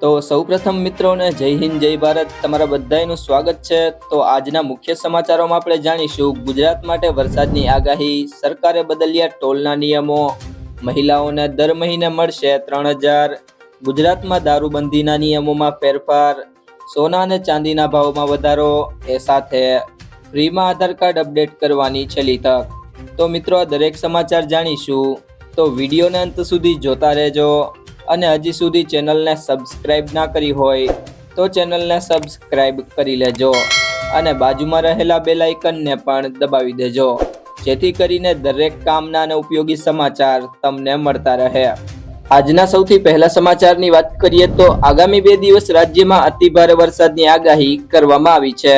તો સૌપ્રથમ મિત્રોને જય હિન્દ જય ભારત, તમારા બધાનું સ્વાગત છે। તો આજના મુખ્ય સમાચારોમાં આપણે જાણીશું ગુજરાત માટે વરસાદની આગાહી, સરકારે બદલ્યા ટોલના નિયમો, મહિલાઓને દર મહિને મળશે 3000, ગુજરાતમાં દારૂબંધીના નિયમોમાં ફેરફાર, સોના અને ચાંદીના ભાવમાં વધારો, એ સાથે ફ્રીમાં આધાર કાર્ડ અપડેટ કરવાની છેલ્લી તક। તો મિત્રો આ દરેક સમાચાર જાણીશું, તો વિડીયોને અંત સુધી જોતા રહેજો। અને હજી સુધી ચેનલને સબસ્ક્રાઇબ ના કરી હોય તો ચેનલને સબસ્ક્રાઇબ કરી લેજો અને બાજુમાં રહેલા બેલ આઇકનને પણ દબાવી દેજો, જેથી કરીને દરેક કામના અને ઉપયોગી સમાચાર તમને મળતા રહે। આજના સૌથી પહેલા સમાચારની વાત કરીએ તો આગામી 2 દિવસ રાજ્યમાં અતિભારે વરસાદની આગાહી કરવામાં આવી છે।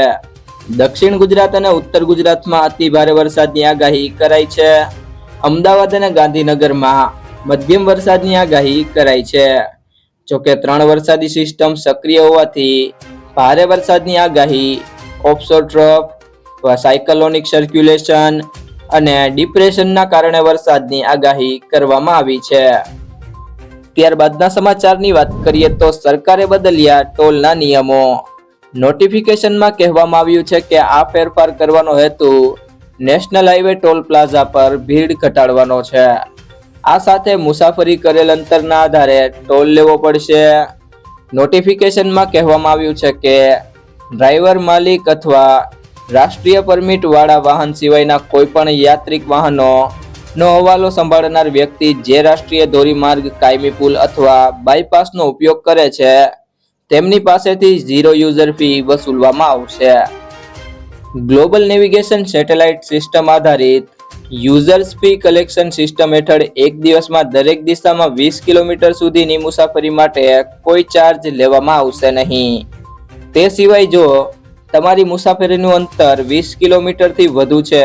દક્ષિણ ગુજરાત અને ઉત્તર ગુજરાતમાં અતિભારે વરસાદની આગાહી કરાઈ છે। અમદાવાદ અને ગાંધીનગરમાં મધ્યમ વરસાદની આગાહી કરાઈ છે। જોકે 3 વરસાદી સિસ્ટમ સક્રિય હોવાથી ભારે વરસાદની આગાહી ઓફશોર ટ્રફ, સાયક્લોનિક સર્ક્યુલેશન અને ડિપ્રેશનના કારણે વરસાદની આગાહી કરવામાં આવી છે। ત્યારબાદના સમાચારની વાત કરીએ તો સરકારે બદલ્યા ટોલના નિયમો। નોટિફિકેશનમાં કહેવામાં આવ્યું છે કે આ ફેરફાર કરવાનો હેતુ નેશનલ હાઈવે ટોલ પ્લાઝા પર ભીડ ઘટાડવાનો છે। આ સાથે મુસાફરી કરેલ અંતરના આધારે ટોલ લેવો પડશે। નોટિફિકેશનમાં કહેવામાં આવ્યું છે કે ડ્રાઈવર, માલિક અથવા રાષ્ટ્રીય પરમિટ વાળા વાહન સિવાયના કોઈ પણ યાત્રિક વાહનોનો હવાલો સંભાળનાર વ્યક્તિ જે રાષ્ટ્રીય ધોરીમાર્ગ, કાયમી પુલ અથવા બાયપાસનો ઉપયોગ કરે છે તેમની પાસેથી 0 યુઝર ફી વસૂલવામાં આવશે। ગ્લોબલ નેવિગેશન સેટેલાઇટ સિસ્ટમ આધારિત યુઝર્સ ફી કલેક્શન સિસ્ટમ હેઠળ એક દિવસમાં દરેક દિશામાં 20 કિલોમીટર સુધીની મુસાફરી માટે કોઈ ચાર્જ લેવામાં આવશે નહીં। તે સિવાય જો તમારી મુસાફરીનું અંતર 20 કિલોમીટરથી વધુ છે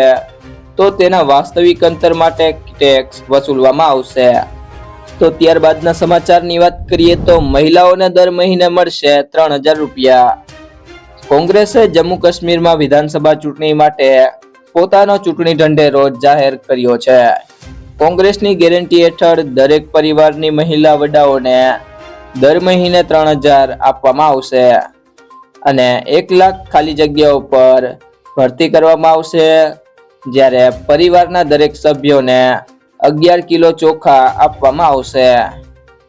તો તેના વાસ્તવિક અંતર માટે ટેક્સ વસૂલવામાં આવશે। તો ત્યારબાદના સમાચારની વાત કરીએ તો મહિલાઓને દર મહિને મળશે 3000 રૂપિયા। કોંગ્રેસે જમ્મુ કાશ્મીરમાં વિધાનસભા ચૂંટણી માટે પોતાનો ચૂંટણી ઢંઢેરો જાહેર કર્યો છે। કોંગ્રેસની ગેરંટી હેઠળ દરેક પરિવારની મહિલા વડાઓને દર મહિને 3000 આપવામાં આવશે અને 1 લાખ ખાલી જગ્યાઓ પર ભરતી કરવામાં આવશે, જ્યારે પરિવારના દરેક સભ્યોને 11 કિલો ચોખા આપવામાં આવશે।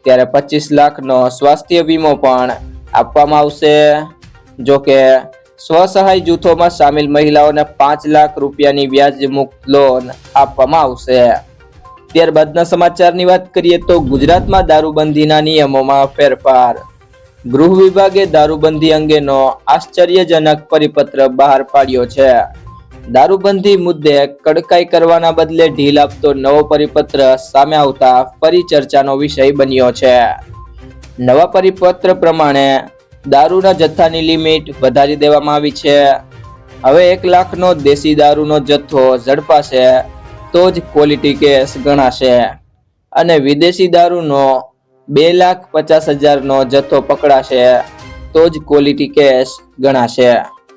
ત્યારે 25 લાખનો સ્વાસ્થ્ય વીમો પણ આપવામાં આવશે। જોકે સ્વસહાય જૂથોમાં સામેલ મહિલાઓને 5 લાખ રૂપિયાની વ્યાજ મુક્ત લોન આપવામાં આવશે। ત્યારબાદના સમાચારની વાત કરીએ તો ગુજરાતમાં દારૂબંધીના નિયમોમાં ફેરફાર। ગૃહ વિભાગે દારૂબંધી અંગેનો આશ્ચર્યજનક પરિપત્ર બહાર પાડ્યો છે। દારૂબંધી મુદ્દે કડકાઈ કરવાના બદલે ઢીલ આપતો નવો પરિપત્ર સામે આવતા ફરી ચર્ચાનો વિષય બન્યો છે। નવા પરિપત્ર પ્રમાણે દારૂના જથ્થાની લિમિટ વધારી દેવામાં આવી છે। હવે 1 લાખનો દેશી દારૂનો જથ્થો ઝડપાશે તો જ ક્વોલિટી કેસ ગણાશે અને વિદેશી દારૂનો 2,50,000નો જથ્થો પકડાશે તો જ ક્વોલિટી કેસ ગણાશે।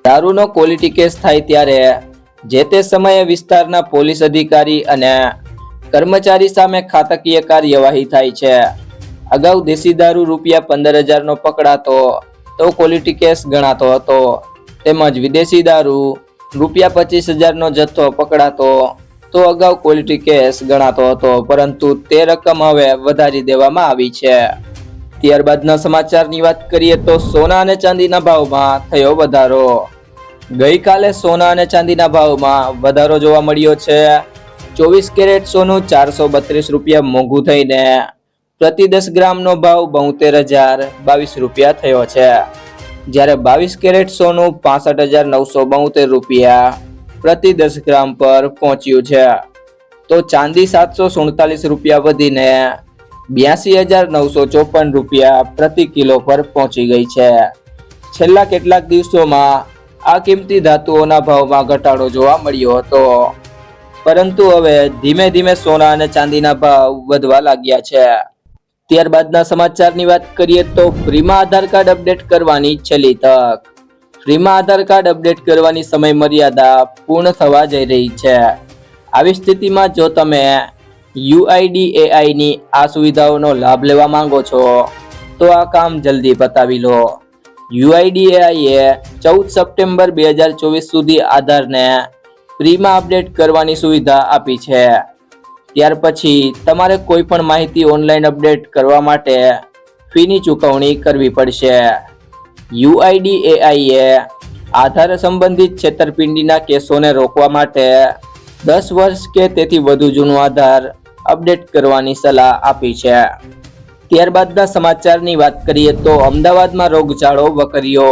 દારૂનો ક્વોલિટી કેસ થાય ત્યારે જે તે સમયે વિસ્તારના પોલીસ અધિકારી અને કર્મચારી સામે ખાતાકીય કાર્યવાહી થાય છે। અગાઉ દેશી દારૂ ₹15,000નો પકડાતો તો ક્વોલિટી કેસ ગણાતો હતો, તેમજ વિદેશી દારૂ ₹25,000નો જથ્થો પકડાતો તો અગાઉ ક્વોલિટી કેસ ગણાતો હતો, પરંતુ તે રકમ હવે વધારી દેવામાં આવી છે। ત્યારબાદના સમાચારની વાત કરીએ તો સોના અને ચાંદીના ભાવમાં થયો વધારો। ગઈકાલે સોના અને ચાંદીના ભાવમાં વધારો જોવા મળ્યો છે। 24 કેરેટ સોનું 432 રૂપિયા મોંઘું થઈને પ્રતિ 10 ગ્રામનો ભાવ 72,022 રૂપિયા થયો છે, જ્યારે 22 કેરેટ સોનું 65,972 રૂપિયા પ્રતિ 10 ગ્રામ પર પહોંચ્યું છે। તો ચાંદી 747 રૂપિયા વધીને 82,954 રૂપિયા પ્રતિ કિલો પર પહોંચી ગઈ છે। છેલ્લા કેટલાક દિવસોમાં આ કિંમતી ધાતુઓના ભાવમાં ઘટાડો જોવા મળ્યો હતો, પરંતુ હવે ધીમે ધીમે સોના અને ચાંદીના ભાવ વધવા લાગ્યા છે। ત્યારબાદના સમાચારની વાત કરીએ તો ફ્રીમાં આધાર કાર્ડ અપડેટ કરવાની છેલ્લી તક। ફ્રીમાં આધાર કાર્ડ અપડેટ કરવાની સમય મર્યાદા પૂર્ણ થવા જઈ રહી છે। આવી સ્થિતિમાં જો તમે UIDAI ની આ સુવિધાઓનો લાભ લેવા માંગો છો તો આ કામ જલ્દી પતાવી લો. UIDAI એ 14 સપ્ટેમ્બર 2024 સુધી આધારને ફ્રીમાં અપડેટ કરવાની સુવિધા આપી છે. ત્યાર પછી તમારે કોઈ પણ માહિતી ઓનલાઈન અપડેટ કરવા માટે ફીની ચૂકવણી કરવી પડશે. UIDAI એ આધાર સંબંધિત છેતરપિંડીના કેસોને રોકવા માટે 10 વર્ષ કે તેથી વધુ જૂનું આધાર અપડેટ કરવાની સલાહ આપી છે. ત્યારબાદના સમાચારની વાત કરીએ તો અમદાવાદમાં રોગચાળો વકર્યો.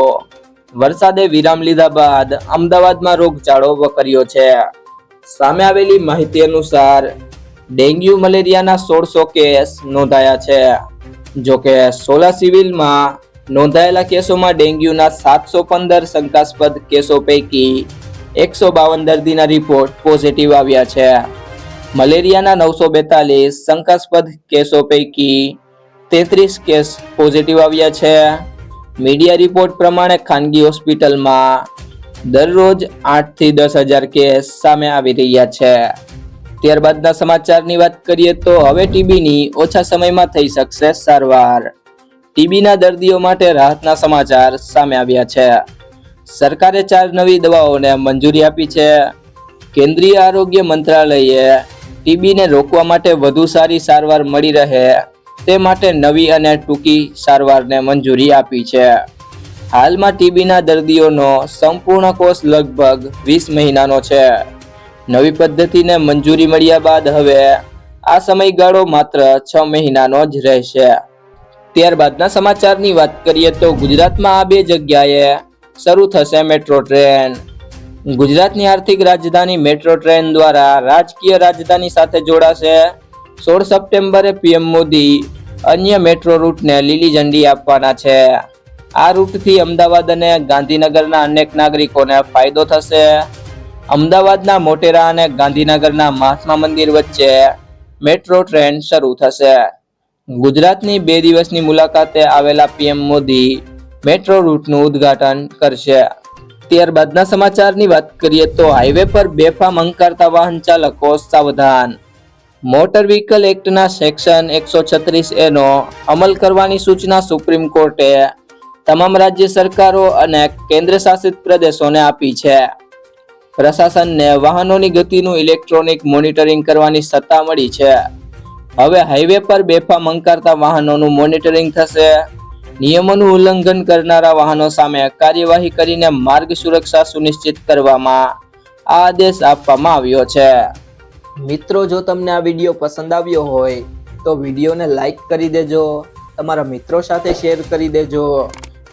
વરસાદે વિરામ લીધા બાદ અમદાવાદમાં રોગચાળો વકર્યો છે. સામે આવેલી માહિતી અનુસાર ડેન્ગ્યુ મલેરિયાના 1600 કેસ નોંધાયા છે. જોકે સોલા સિવિલમાં નોંધાયેલા કેસોમાં ડેન્ગ્યુના 715 શંકાસ્પદ કેસો પૈકી 152 દર્દીના રિપોર્ટ પોઝિટિવ આવ્યા છે. મલેરિયાના 942 શંકાસ્પદ કેસો પૈકી 33 કેસ પોઝિટિવ આવ્યા છે. મીડિયા રિપોર્ટ પ્રમાણે ખાનગી હોસ્પિટલમાં દરરોજ 8 થી 10,000 કેસ સામે આવી રહ્યા છે. ત્યારબાદના સમાચારની વાત કરીએ તો હવે ટીબીની ઓછા સમયમાં થઈ શકશે સારવાર. ટીબીના દર્દીઓ માટે રાહતના સમાચાર સામે આવ્યા છે. સરકારે 4 નવી દવાઓને મંજૂરી આપી છે. કેન્દ્રીય આરોગ્ય મંત્રાલયે ટીબીને રોકવા માટે વધુ સારી સારવાર મળી રહે તે માટે નવી અને ટૂંકી સારવારને મંજૂરી આપી છે. હાલમાં ટીબીના દર્દીઓનો સંપૂર્ણ કોર્સ લગભગ 20 મહિનાનો છે. નવી પદ્ધતિને મંજૂરી મળ્યા બાદ હવે આ સમયગાળો માત્ર 6 મહિનાનો જ રહેશે. ત્યારબાદના સમાચારની વાત કરીએ તો ગુજરાતમાં આ 2 જગ્યાએ શરૂ થશે મેટ્રો ટ્રેન. ગુજરાતની આર્થિક રાજધાની મેટ્રો ટ્રેન દ્વારા રાજકીય રાજધાની સાથે જોડાશે. 16 સપ્ટેમ્બરે PM મોદી અન્ય મેટ્રો રૂટને લીલી ઝંડી આપવાના છે. આ રૂટથી અમદાવાદ અને ગાંધીનગરના અનેક નાગરિકોને ફાયદો થશે. અમદાવાદના મોટેરા અને ગાંધીનગરના મહાત્મા મંદિર વચ્ચે મેટ્રો ટ્રેન શરૂ થશે. ગુજરાતની 2 દિવસની મુલાકાતે આવેલા PM મોદી મેટ્રો રૂટનું ઉદ્ઘાટન કરશે. ત્યારબાદના સમાચારની વાત કરીએ તો હાઈવે પર બેફામ હંકારતા વાહન ચાલકો સાવધાન. મોટર વ્હીકલ એક્ટના સેક્શન 136A નો અમલ કરવાની સૂચના સુપ્રીમ કોર્ટે તમામ રાજ્ય સરકારો અને કેન્દ્ર શાસિત પ્રદેશોને આપી છે. પ્રશાસનને વાહનોની ગતિનું ઇલેક્ટ્રોનિક મોનિટરિંગ કરવાની સત્તા મળી છે. હવે હાઈવે પર બેફામ હંકારતા વાહનોનું મોનિટરિંગ થશે. નિયમોનું ઉલ્લંઘન કરનારા વાહનો સામે કાર્યવાહી કરીને માર્ગ સુરક્ષા સુનિશ્ચિત કરવામાં આ આદેશ આપવામાં આવ્યો છે. મિત્રો, જો તમને આ વિડીયો પસંદ આવ્યો હોય તો વિડીયોને લાઈક કરી દેજો, તમારા મિત્રો સાથે શેર કરી દેજો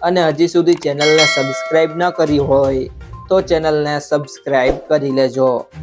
અને હજી સુધી ચેનલને સબસ્ક્રાઇબ ન કરી હોય તો ચેનલને સબસ્ક્રાઇબ કરી લેજો.